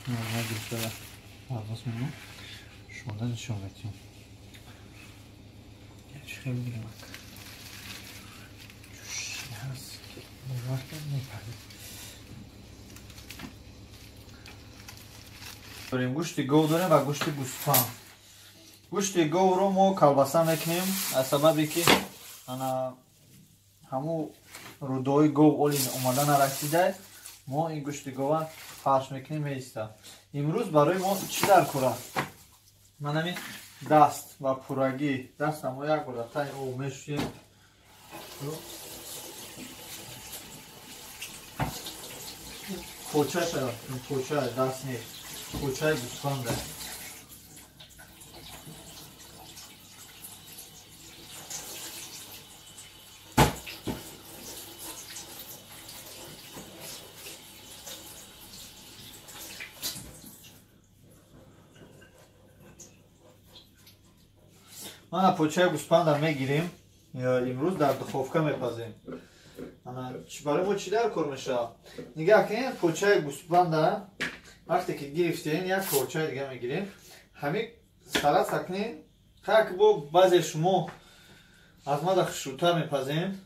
Нагрузка возьмем, шумно ничего найти. Я чехал гримак. Сейчас бывает не падает. Гушти гов дорем ва гушти гӯспан. Гушти говро мо колбаса мекунем, аз сабаби ки ана ҳамун рӯдои гов оли омада нарасида, мо ин гӯшти гова пахш мекунем меиста. Имрӯз барои мо чӣ дар кор аст? Ман ҳамин даст ва пурагӣ дастамо як бор дар тани об мешӯем. Почаша, поча даст нест. Почаи гӯспанда. Мана почаи гӯспанда мегирем, имрӯз дар духовка мепазем. Ана барои мо чӣ дар кор мешавад? Нигоҳ кунед, почаи гӯспанда вақте ки гирифтем, як почаи дига мегирем. Ҳамин саласа кунем. Как бо баъзе шумо аз мада хушрӯтар мепазем,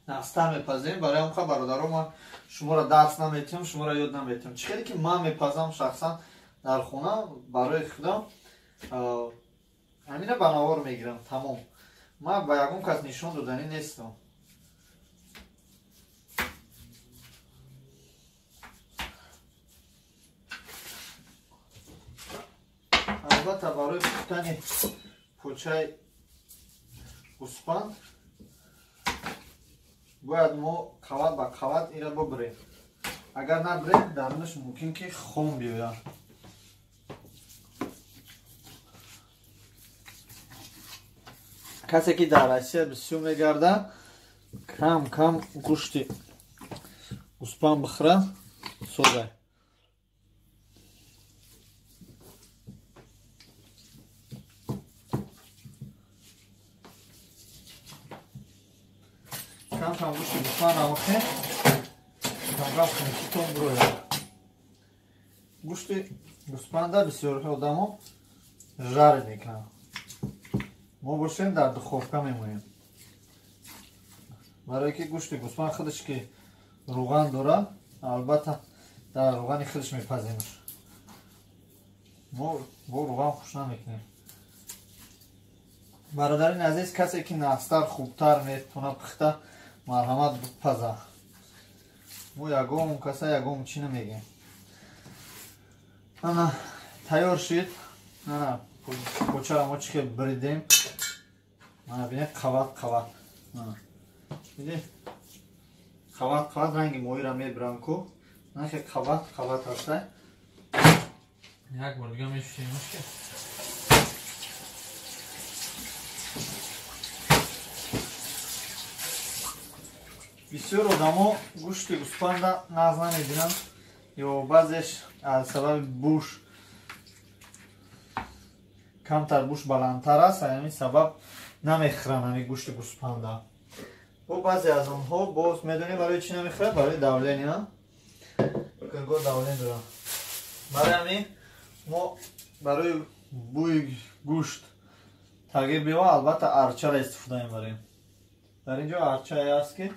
настар мепазем. Барои ҳамқа бародаро ман шуморо дарс наметиҳам, шуморо ёд наметиҳам. Чӣ хеле ки ман мепазам шахсан дар хона барои худам ҳамина ба навор мегирам тамом. Ман ба ягон кас нишон доданӣ нестам. Албатта барои пухтани почаи гӯспанд бояд мо қават ба қават инро бибирем. Агар набирем, дарунаш мумкин ки хом биёяд. کسی که در اسیا بسیار میگرده کم کم گوشت گوسپند بخوره سوزه. کم کم گوشت گوسپند آموخته کم کم خونکیتون بروید. گوشت گوسپند بسیار آدمو ژر میکنه. ما бошем дар духовка мемоем. барое ки гӯшти гӯспанд худаш ки руған дорад, албатта дар руғани худаш мепаземш. мо бо руған хуш намекунем. бародарин азиз, касе ки настар хубтар метавона пухта, марҳамат бипаза. мо ягон каса ягон чӣ намегем. ана тайёр шид. ана почаро мо чӣ хел биридем. Ана бинед қават қават. Видед? Қават қават ранги моира мебирам ку. Ана хел қават қават аста. Як бор дига мешӯемаш ки. бисёр одамо гӯшти гӯспанда наз намединанд ё баъзеш аз сабаби буш камтар буш баландтар аст, ҳамин сабаб намехӯранд ҳамин гӯшти гӯспанда. бо баъзе аз онҳо боз медонем барои чӣ намехӯранд? Барои давления. кӯргоҳ давлен дорад. барои ҳамин мо барои бӯи гӯшт тағйир биёвад, албатта арчаро истифода мебарем. дар ин ҷо арчае аст ки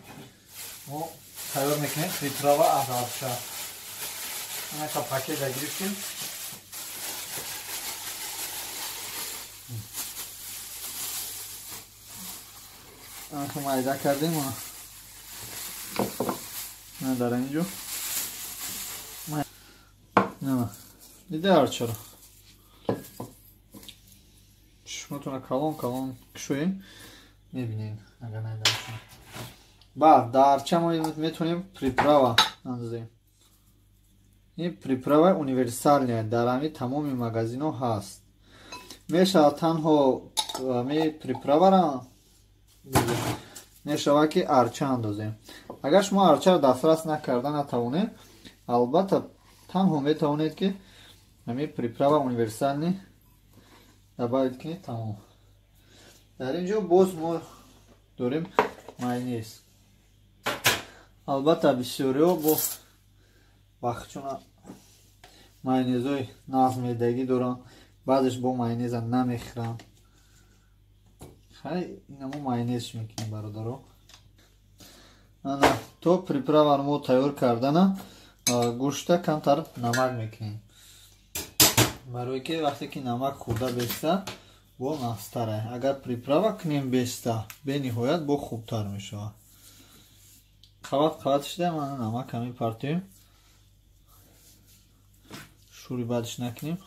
мо тайёр мекунем приправа аз арча. ина пакета гирифтем. ана майда кардем. ана дар ин ҷо дида арчаро чишмотона калон калон кушоем мебинем. агар найдарча баъд дар арча мо метавонем приправа андозем. ин приправа универсальная дар ҳамин тамоми магазинҳо ҳаст. мешавад танҳо ҳамин приправаро мешавад ки арча андозем. агар шумо арчаро дастрас накарда натавонед, албатта танҳо метавонед ки ҳамин приправа универсальный добавить кунед, тамом. дар ин ҷо боз мо дорем майонез. албатта бисёриҳо бо бахчона майонезои назмедагӣ дорам, баъдеш бо майонеза намехӯрам. Хай инаму майонезш мекунем бародаро. Ана то приправаро мо тайёр кардана, гӯшта камтар намак мекунем, барои ки вақте ки намак хурда беста бо настара. Агар приправа кунем беста бениҳоят бо хубтар мешавад. Қават шуда мана намак ҳами партоем. Шури бадиш накунем.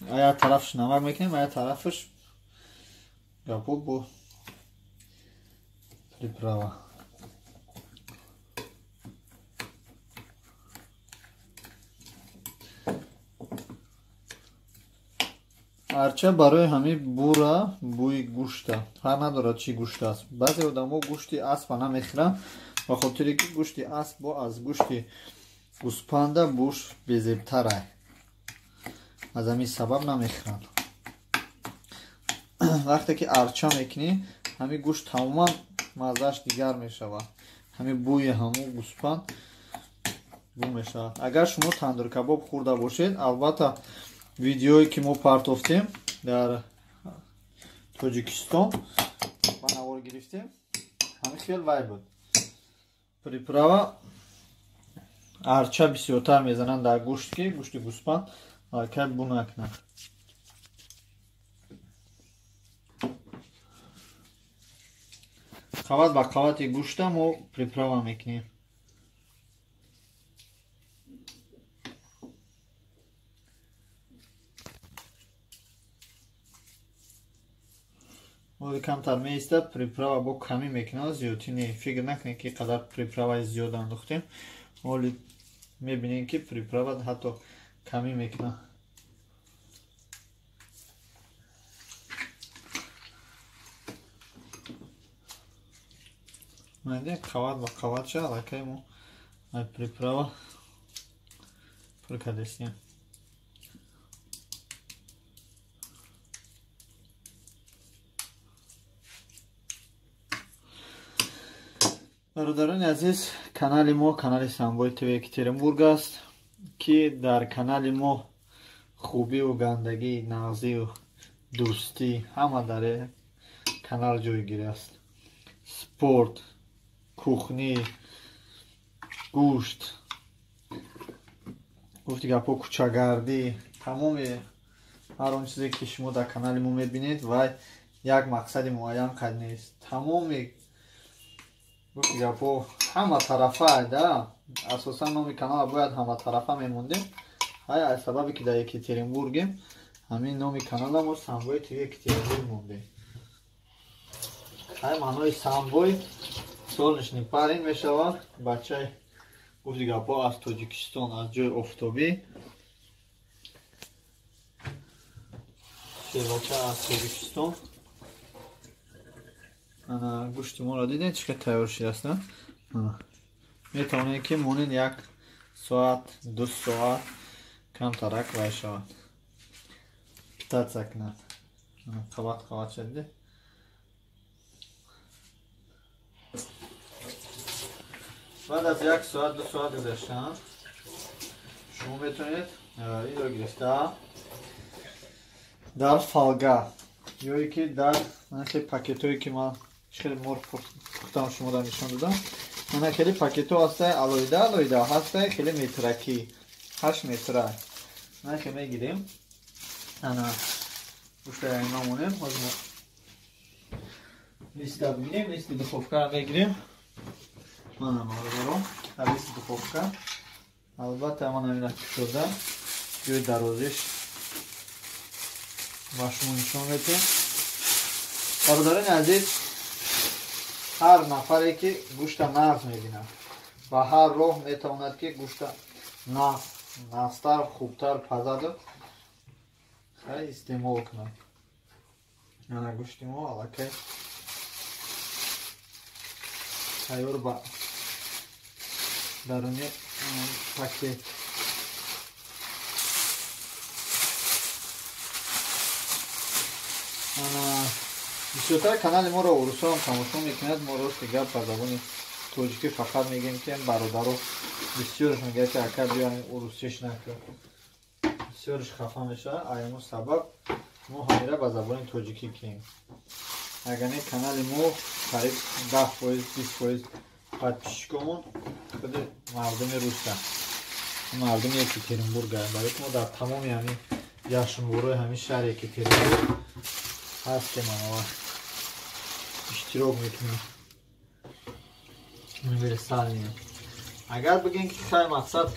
Ая тарафш намак мекунем, ая тарафш гапо бо приправа. арча барои ҳами бура бӯи гӯшта ҳар надорад чӣ гӯшта аст. баъзе одамо гӯшти аспа намехӯранд ба хотире ки гӯшти асп бо аз гӯшти гӯспанда буш безебтара. аз ҳамин сабаб намехӯранд. вақте ки арча мекунӣ ҳамин гӯшт тамоман маззааш дигар мешавад. ҳамин бӯи ҳамун гӯспанд бу мешавад. агар шумо тандур кабоб хӯрда бошед, албатта видеое ки мо партофтем дар Тоҷикистон ба навор гирифтем, ҳамин хел вай буд. Приправа арча бисёртар мезананд дар гӯшт ки гӯшти гӯспанд ҳаракат бу накунад. қават ба қавати гӯшта мо приправа мекунем. оли камтар меистад, приправа бо камӣ мекунад, зиёдтӣ не. фикр накунед ки қадар приправаи зиёд андохтем. оли мебинем ки приправа ҳатто камӣ мекунад. майдем қават ба қаватша алакай мо ай приправа пур кардестем. бародарони азиз, канали мо канали Самбой ТВ Екатеринбург аст ки дар канали мо хубию гандагӣ, нағзию дӯстӣ ҳама дар канал ҷойгир аст. спорт, кухнӣ, гӯшт, гуфти гапо, кӯчагардӣ, тамоми ҳар он чизе ки шумо дар канали мо мебинед вай як мақсади муайян қад нест. тамоми гуфти гапо ҳама тарафа да, асосан номи канала бояд ҳама тарафа мемондем. ҳай аз сабабе ки дар Екатеринбургем, ҳамин номи канала мо Самбой ТВ Екатеринбург мондем. ҳай маънои Самбой солнечный парень мешавад, бачаи гуфти гапо аз Тоҷикистон, аз ҷои офтобӣ. бача аз Тоҷикистон. ана гӯшти моро дидед чӣ қадр тайёр шудааст. метавонед ки монед 1 соат 2 соат камтарак вай шавад, питаца кунад. қават шуд. баъд аз 1 соат 2 соат гузаштан шумо метавонед инро гирифта дар фолга ёе ки дар пакетҳое ки ман хеле мор пухтам шумода нишон додам. ана хеле пакетҳо ҳастае алоҳида ҳастае, хеле метракӣ 8 метра. ана ки мегирем, ана гӯшта яйма монем. ҳозир мо листа бигирем, листи духовкаро мегирем. мана бародаро листи духовка, албатта ман ҳамина кушода ҷои дарозиш ба шумо нишон медиҳем. бародарони азиз, ҳар нафаре ки гӯшта нағз мебинад ба ҳар роҳ метавонад ки гӯшта нағзтар, хубтар, пазаду истеъмол кунад. ана гӯшти мо аллакай тайёр ба даруни пакет. бисёртар канали моро урусҳоам тамошо мекунад. мо рости гап ба забони тоҷикӣ фақат мегӯем ки бародаро بسیارش میگه که اکر بیانیم اروسیش نکن بسیارش خفه میشه ایمو سبب ما همیره با زبان توجیکی کیم اگر نه کانال ما قریب 10% 20% подписчикомон худи мардуми руста мардуми Екатеринбург барои мо дар тамоми ҳамин ҷашнвораи ҳамин шаҳри Екатеринбург ҳастем ва иштирок мекунем универсалния агар бигем ки хай мақсад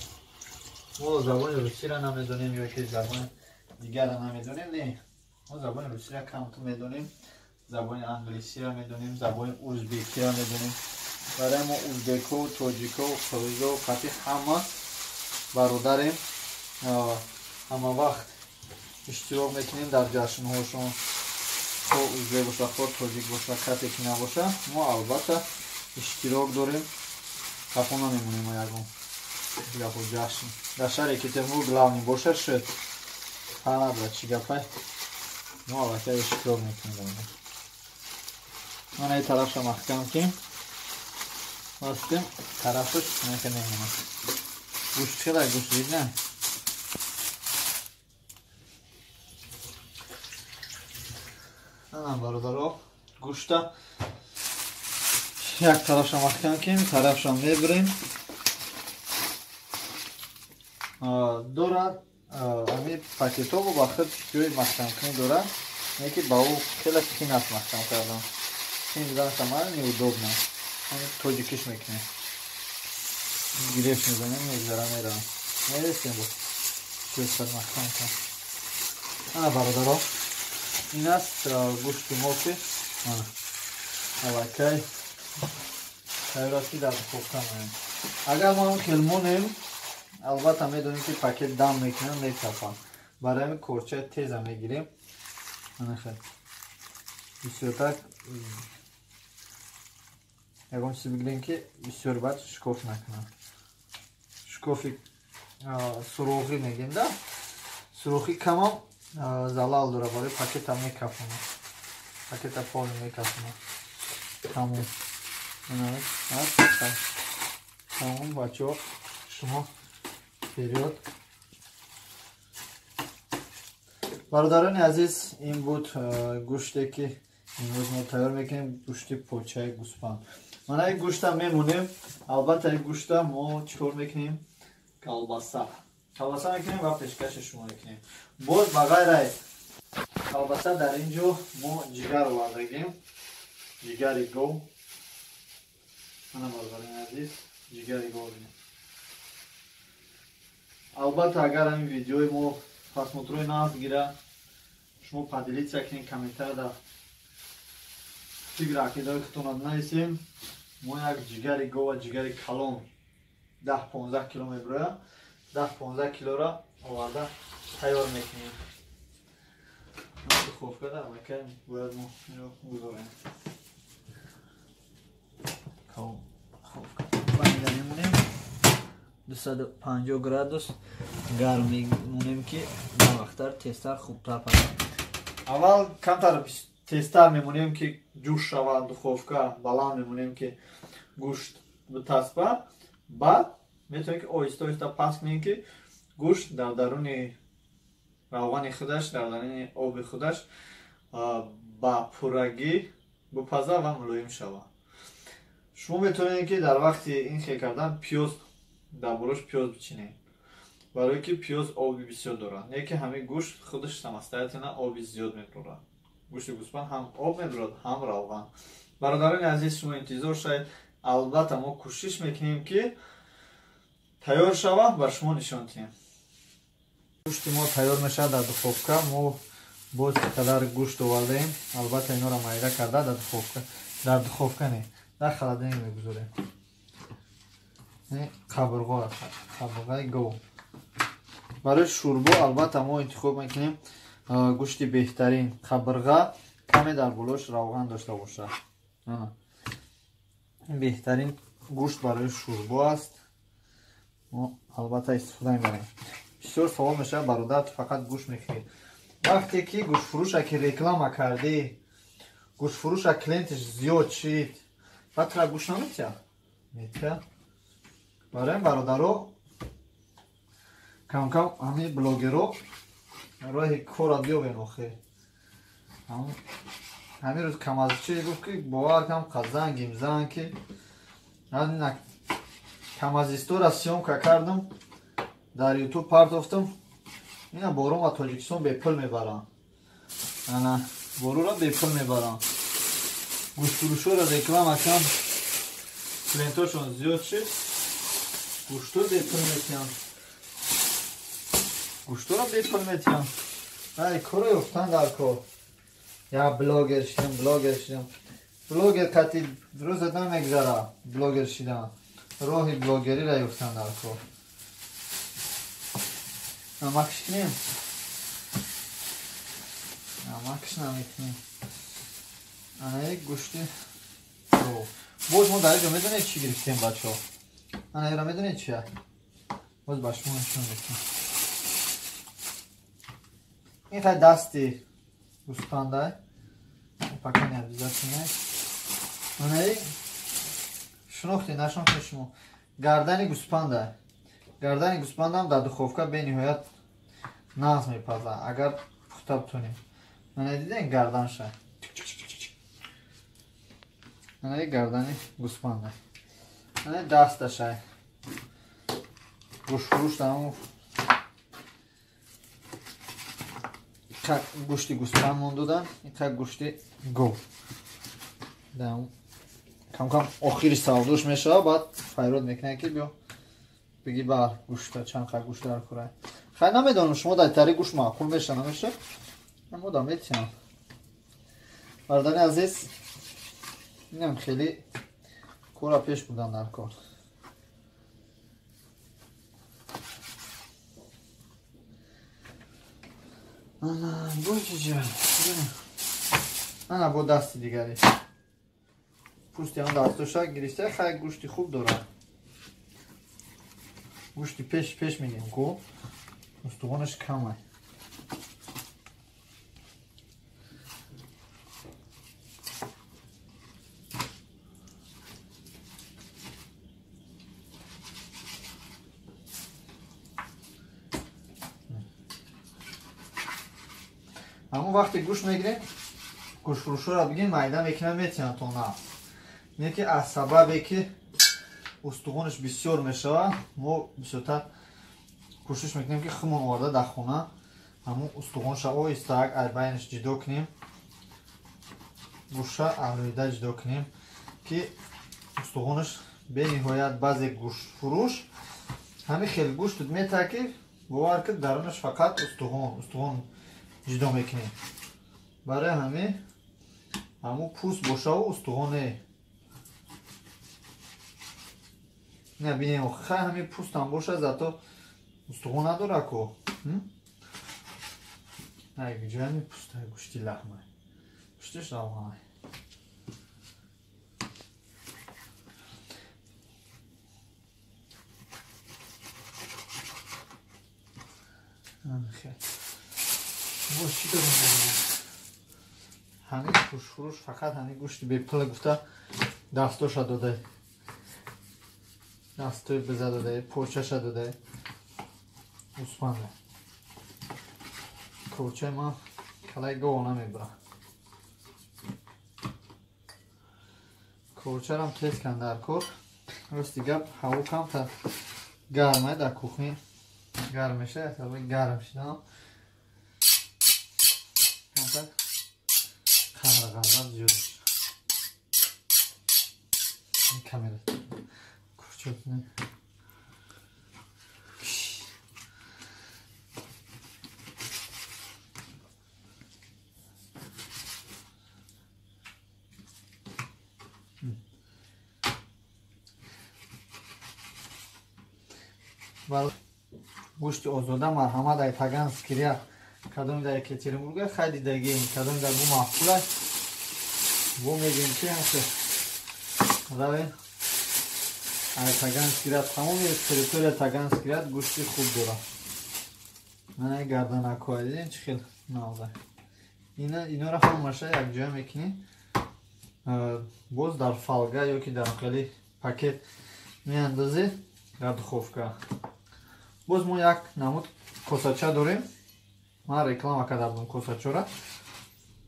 мо забони русиро намедонем ё ки забони дигарро намедонем не мо забони русиро камту медонем забони англисиро медонем забони ӯзбекиро медонем برای ما ازبک‌ها و تاجیک‌ها و قرغیزها و قطعی همه برادریم همه وقت اشتراک میکنیم در جشن‌هاشون خو ازبک باشه خو تاجیک باشه قطعی که نباشه ما البته اشتراک داریم خفه نمیمونیم ما یکم یا خود جشن در شهر یکترینبورگ главный باشه شد پناه برد چی گپه ما البته اشتراک میکنیم من این طرف شما محکم کنیم Бастим тарафш мекунем. Гӯшт хеле гӯшт видна. Ана бародаро гӯшта як тарафша маҳкам кунем, тарафша мебирем. Дорад ами пакетову ба худ ҷои маҳкам кунӣ дорад. Неки ба ӯ хеле қин аст маҳкам кардан. Қин диданаш ам неудобно. Тоҷикиш мекунем гирефт мезанем мегзара меравам мересем бо чӯсар маҳкам кунам ана бародаро ин аст гӯшти мо ки аллакай тайёрати дар духовка меем агар мо хелмонем албатта медонем ки пакет дам мекунем метапам барои ҳамин корчаи теза мегирем анахел бисёртак ягон чизе бигирем ки бисёр бад шикоф накунам шикофи сурохӣ мегем да сурохӣ камам залал дора барои пакета мекафонам пакета поли мекафонам тамом тамом бачаҳо шумо вперёд бародарони азиз ин буд гӯште ки имрӯз мо тайёр мекунем гӯшти почаи гӯспанд мана ин гӯшта мемонем албатта ин гӯшта мо чикор мекунем колбаса мекунем ва пешкаши шумо мекунем боз ба ғайраи колбаса дар ин ҷо мо ҷигар овардагем ҷигари гов мана бародарони азиз ҷигари гов бинем албатта агар ҳамин видеои мо просмотрои нағз гира шумо поделитсия кунем комментария дар фикр ақидаи худтон нависем мо як ҷигари гов ва ҷигари калон 10-15 кило мебирояд 10-15 килоро оварда тайёр мекунем духовка дар макай бояд мо гузорем банида мемонем 250 градус гарм мемонем ки навақтар тезтар хубтар пазад аввал камтар тезтар мемонем ки ҷӯш шавад духовка баланд мемонем ки гӯшт битаспад баъд метавонем ки оҳиста оҳиста паст кунем ки гӯшт дар даруни равғани худаш дар даруни оби худаш ба пуррагӣ бипаза ва мулоим шавад шумо метавонед ки дар вақти ин хел кардан пиёз дар борош пиёз бичинед барое ки пиёз оби бисёр дорад не ки ҳамин гӯшт худаш самостоятельно оби зиёд мебарад гӯшти гӯспанд ҳам об мебарад ҳам равған бародарони азиз шумо интизор шавед албатта мо кӯшиш мекунем ки тайёр шавад ба шумо нишон диҳем гӯшти мо тайёр мешавад дар духовка мо боз қадар гӯшт овардаем албатта инҳоро майда карда дар духовка не дар холодильник мегузорем қабурғаи гов барои шӯрбо албатта мо интихоб мекунем гӯшти беҳтарин қабурға каме дар болош равған дошта бошад беҳтарин гӯшт барои шӯрбо аст мо албатта истифода мебарем бисёр савол мешавад бародар ту фақат гӯшт мехӯрӣ вақте ки гӯштфурӯша ки реклама кардӣ гӯштфурӯша клиентиш зиёд шид баъд тура гӯшт наметиҳад метиҳад برای برادرها کم کم همه بلاگرها راه کار بیابین آخه همین روز کم از چی گفت که باور کم قزن گیمزن که کم از استور از سیام که کردم در یوتیوب پرداختم اینا بارون و تاجیکستان به پل میبرن انا بارون را به پل میبرن گوشت فروشو را رکلام اکنم کلینتاشون زیاد شد گوشتو به پل میتیم گوشتو را به پل میتیم ای کاری افتن در کار یا بلاگر شدم بلاگر کتی روز دو میگذاره بلاگر شدن راه بلاگری را افتن در کار نمکش کنیم نمکش نمیکنیم انا یک گوشتی باز ما در اینجا میدونید چی گرفتیم بچه ها انا ایرا میدونید چیه باز باشمون نشون میکنیم این خیلی دستی گوسپنده پاکنی هم بیزار کنه انا ای شناختی نشناختی شما گردنی گوسپنده گردن گوسپنده هم در دخوفکه به نهایت ناز میپزه اگر پخته بتونیم من دیدین گردنشه من گردنی گوسپنده من دستشه گوشت فروش دارم گوشتی گوسپند مونده دارم این گوشتی گو دارم کم کم آخری سوادوش میشه بعد فیراد میکنه که بیا بگی بر گوشت چند خیلی گوشت در کوره خیلی نمیدانم شما در تری گوشت معقول میشه نمیشه اما دا میتونم بردانی عزیز اینم خیلی کورا پیش بودن در کار انا گوشت جان انا با دستی دیگری پوستی هم دستوشا گریسته خیلی گوشتی خوب داره گوشتی پیش میدیم که استخوانش کمه اما وقتی گوشت میگیریم گوشت فروشو را بگیم میده میکنه میتونن تو نه اینه که از سببی که استخوانش بسیار میشه ما بسیارتر کوشش میکنیم که خمون آورده در خونه همون استخوانش را استاک از بینش جدا کنیم گوشت را علایده جدا کنیم که استخوانش به نهایت بعضی گوشت فروش همین خیلی گوشت میته که باور که درونش فقط استخوان جدا میکنیم برای همون پوست باشه و استخوانه نه بینیم خیلی همین پوست هم باشه زتا استخوان نداره که نه جای همین پوست های گوشتی لحمه گوشتش لحمه خیلی باز چی دارم همین گوشت فروش فقط همین گوشتی به پله گفته دستاش داده دستای بزه داده پوچش داده گوسپنده کوچه ما کلای گو نمیبرم کوچه هم تیز کن در کار راستی گپ هوا کم تا گرمه در کوخنی گرم میشه احتمال گرم شدن کمتر خمر غذاب زیاد میشه این کمیده کوچه کنه گوشت آزاده مرحمه در تگان سکریا کدوم در یکتریمبورگ خیلی دیگه این کدوم در بو محفوظ بو میگیم که هسته روی تگان سکریا تمامی تریتوریا تگان سکریا گوشتی خوب داره من گردن اکوایدی این چه خیلی نازه اینا را همشه یک جای میکنی باز در فالگه یا که در خیلی پاکت میاندازی дар духовка. Боз мо як намуд косача дорем. Ман реклама кардам косачора.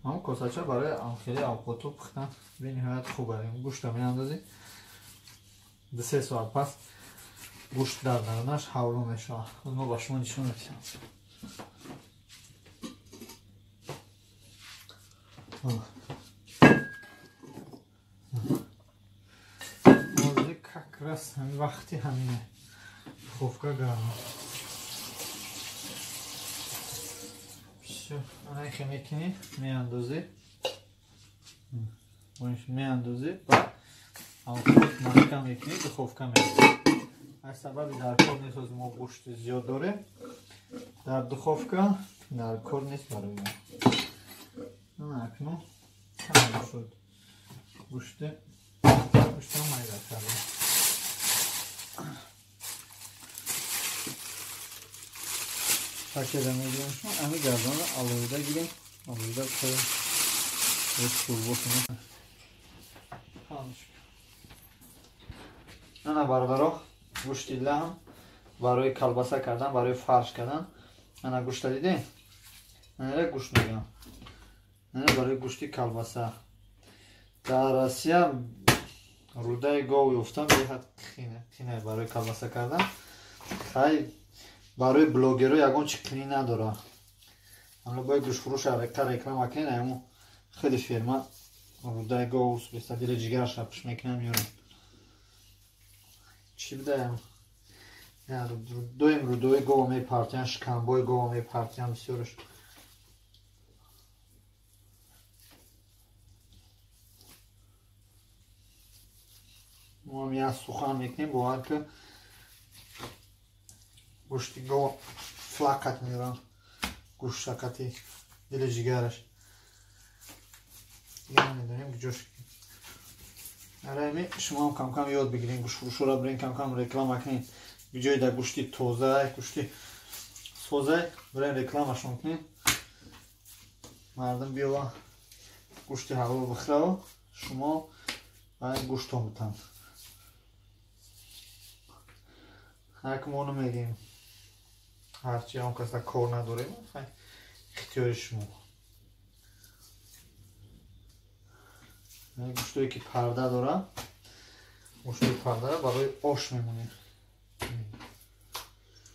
Ҳамон косача барои хеле авқоту пухтан бениҳоят хуб аст. Гӯшта меандозӣ. 2-3 соат пас гӯшт дар дарунаш ҳавло мешавад. Мо ба шумо нишон медиҳам. Ҳозир как раз вақти ҳамин духовка гарм. Анайхе мекини меандозӣ. Меандозӣ ба алхот маҳкам мекини духовка мекини. аз сабаби дар кор нест ҳозир мо гӯшти зиёд дорем. Дар духовка дар кор нест барои мо. Акнун тамом шуд. Гӯшта майда кардем. Пакета мегирем шумо ами гардона алоҳида гирем. Алоҳида бисорем. Шурбо кунем. Ана бародаро гӯшти лаҳм барои колбаса кардан, барои фарш кардан. Ана гӯшта дидем? Ана гӯшт мегам. Ана барои гӯшти колбаса. Дар Россия рудаи гов ёфтам беҳад қина барои колбаса кардан. Хай барои блогерҳо ягон чи қини надора. Аммо бояд гӯштфурӯш реклама кунем, аммо хеле фирма рудаи гов дили ҷигарашро пӯш мекунам меёрам. Чӣ бидаям? Доим рудои гова мепартиям, шикамбои гова мепартиям бисёраш. Мо ҳам як сухан мекунем бовар ки гӯшти гова флакат меёрам. Гӯштакати дили ҷигараш. Намедонем куҷош. Арами шумо ҳам кам-кам ёд бигирин, гӯштфурӯшҳоро бирин кам-кам реклама кунин. Биҷои дар гӯшти тоза, гӯшти соза бирин рекламашон кунин. Мардум биёва гӯшти ҳалол бихӯрава, шумо баъд гӯштон бутан. Як мо намегем. Ҳарчи он каса кор надорем, ихтиёри шумо. Гӯштое ки парда дора, гӯштои парда барои ош мемонем.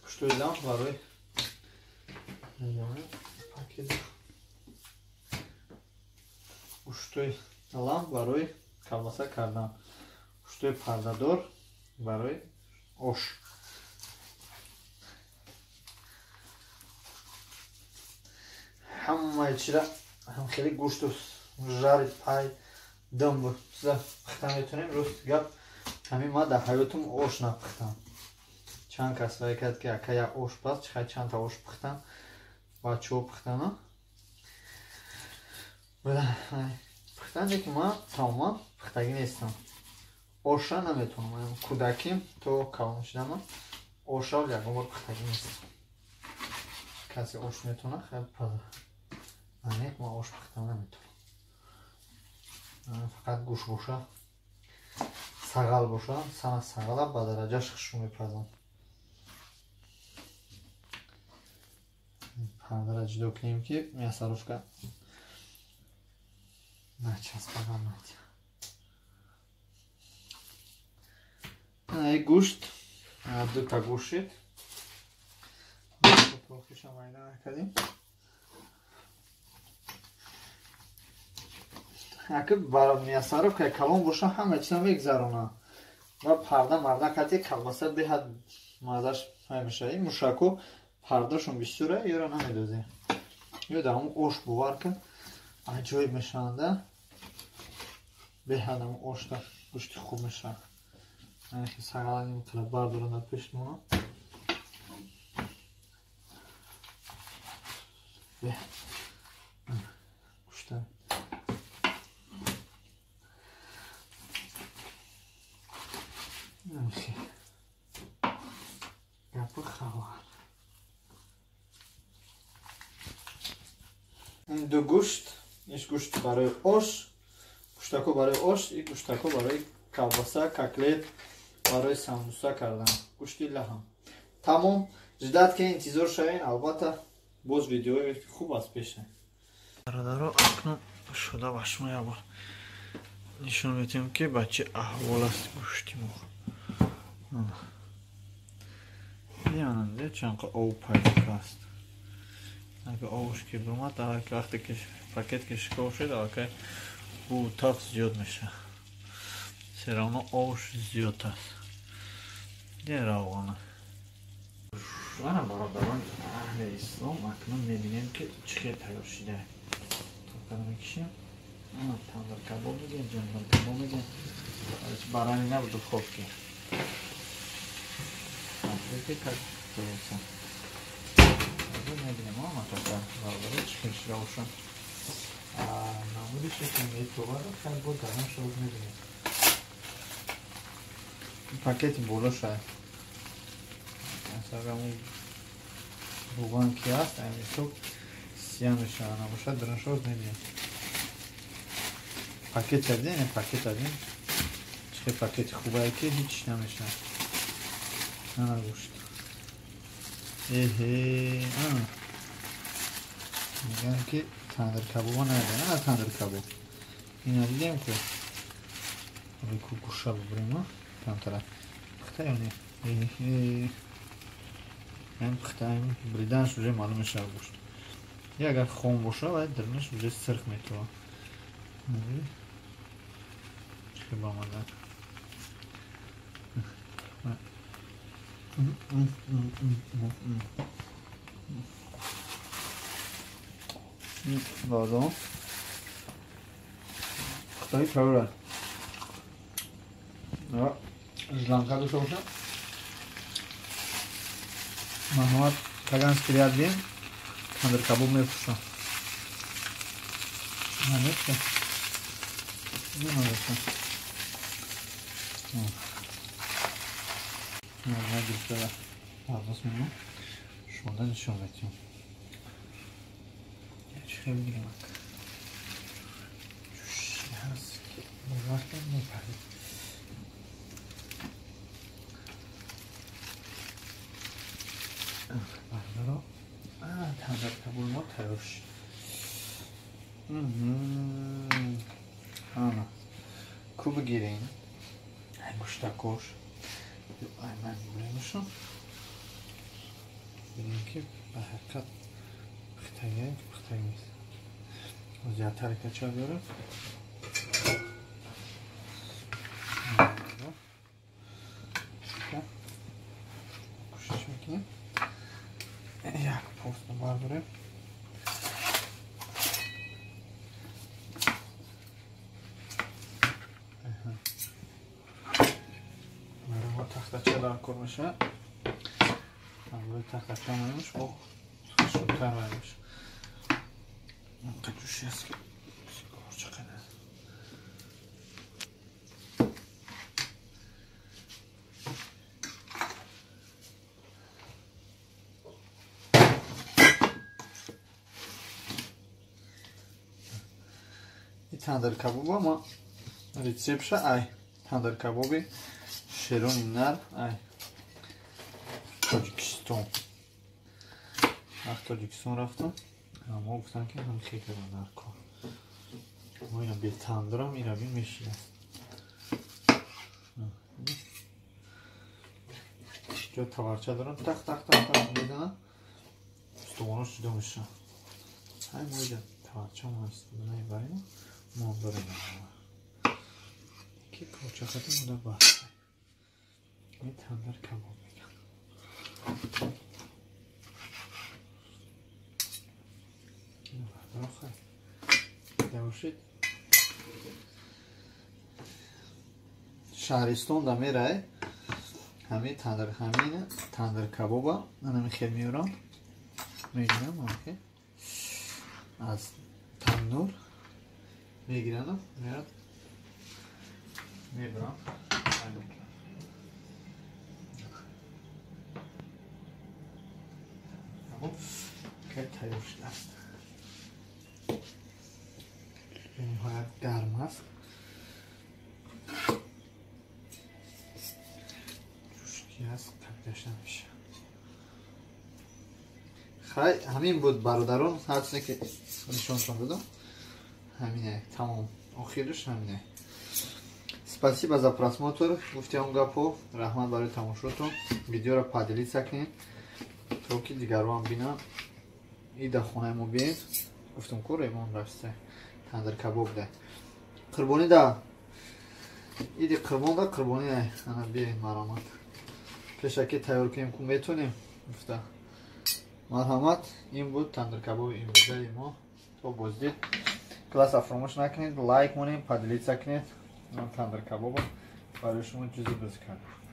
Гӯштои лам барои гӯштои лам барои колбаса кардан. Гӯштои пардадор барои ош. Ҳамаи чира хеле гӯшту жари пай дам пухта метонем. Рост гап ҳамин ман дар ҳаётам ош напухтам. Чанд кас вай кард ки ака як ош пас чихай чанда ош пухтам. Бачаҳо пухтана. Пухтан ки ман тамоман пухтагӣ нестам. Ошра наметонам. Кӯдаким то калон шудама ошра ягон бор пухтагӣ нестам. Касе ош метона хеле паза. Ане ман ош пухта наметонам. Фақат гӯш боша, сағал боша, сана сағала ба дараҷаш хушбу мепазам. Пардаро ҷудо кунем ки мясорубка начаспагам надия. Ай гӯшт, дута гӯшт шид. Тохиша майда накардем. Аки бар мясорубка калон боша ҳама чиза мегзарона. Ва парда марда кати колбаса беҳад мазаш мешавад. Мушаку пардашон бисёра ёра намедозем. Ёдам ош бовар ки аҷоиб мешаванда. Беҳад ошта гӯшти хуб мешавад. Ки сағалани муталаб бардорам дар пешмона. Гӯшта гапи хавар. Ин ду гӯшт, иш гӯшт барои ош, гӯштако барои ош, и гӯштако барои колбаса, котлет, برای سموسا کردم گوشتی لحم. تمام. جدت که انتظار شوین. البته باز ویدیوی خوب است پیشه. برادرها اکنون شده باشم یا بار نشون میتیم که بچه احوال است گوشتی ما. بیاننده چند آو پیدا است. اگه آوش که برومد وقتی که پاکت که شکاو شد که بو تاق زیاد میشه. سرانا آوش زیاد است. دیگه روانه. وانا برادران اهل اسلام اکنون میبینیم که چقدر تیار شده. تا کنم میکشیم. تندر کباب میگن، جنگل کباب میگن. برانی نبود خوب که. که درستم. میبینیم ها مطلب برادران چقدر روشن. معمولی شکل میتوبر خیلی بود درم شد میبینیم. پاکتی بالا شد. مثلا اون روغن که هست این تو سیاه میشه نباشد درن شد میبینیم. پاکت کردیم این پاکت کردیم. چه پاکت خوبه که هیچ نمیشه. نه گوشت. میگن که تندر کبابا نده. نه تندر کباب. اینا دیدیم که روی گوشه ببریم ها. کمتره. پخته یا نه؟ این پخته این بریدنش بجای معلوم میشه گوشت. یا اگر خون باشه باید درنش بجای سرخ میتوه. چه با مدن. بازم خطایی تاوره زلانکا دوشته باشه محمد کلانس کریاد بیم تندر کباب میفروشم نمیشه نمیشه نه گرفته ده عوض میمون شونده نشون بتیم چه خیلی بگیرم چوشی هست که بزرگتر میپرید بردارا تندر کباب ما تیار شد کو بگیرین گوشتکوش من بریمشم ببینیم که به حقیقت پختگی نیست زیادتر کچا بیارم گوشش میکنیم یک پوست برداریم تختچه دار کن میشه روی تختچه میموش خب شدتر میموش اینقدر جوشی هست که سیگار چقدر این تندر کباب ما ریسیپش ای تندر کبابی شیرونی نر ای تاجیکستان وقت تاجیکستان رفتم ما گفتن که هم خیلی نر کن ما اینا به تندرم این روی میشینه جا تورچه دارم تخت تخت تخت میدنم استواناش جدا میشه های ما اینجا تورچه ما هست بریم ما هم داریم که پاچه خطی مده بحثه این تندر کباب میگم این بردار خیلی دوشید شهرستان دا میره همین تندر کباب من خیلی میورم میگیرم از تندور میگیرم میاد میبرم که تیار شده است به نهایت گرم است هست کمکش نمیشه. خیلی همین بود برادران، هر چیزی که نشونتون دادم همینه، تمام آخرش همینه. спасибо за просмотр. گفتم گپو رحمت برای تماشاتون. ویدیو رو پادلیت کنین تا که دیگران ببینن. ایده خونه ما بیاین. گفتم کوره ایمان راسته تندر کباب ده قربانی ده ایده قربان ده قربانی نه انا بیاین مرحمت پیشکی تیار کنیم که میتونیم. گفته مرحمت. این بود تندر کباب امروزه ما. تو بازدید کلاس فراموش نکنید، لایک مونیم، پادلیت کنید. من تندر کباب برای شما جزئی بازی کردم.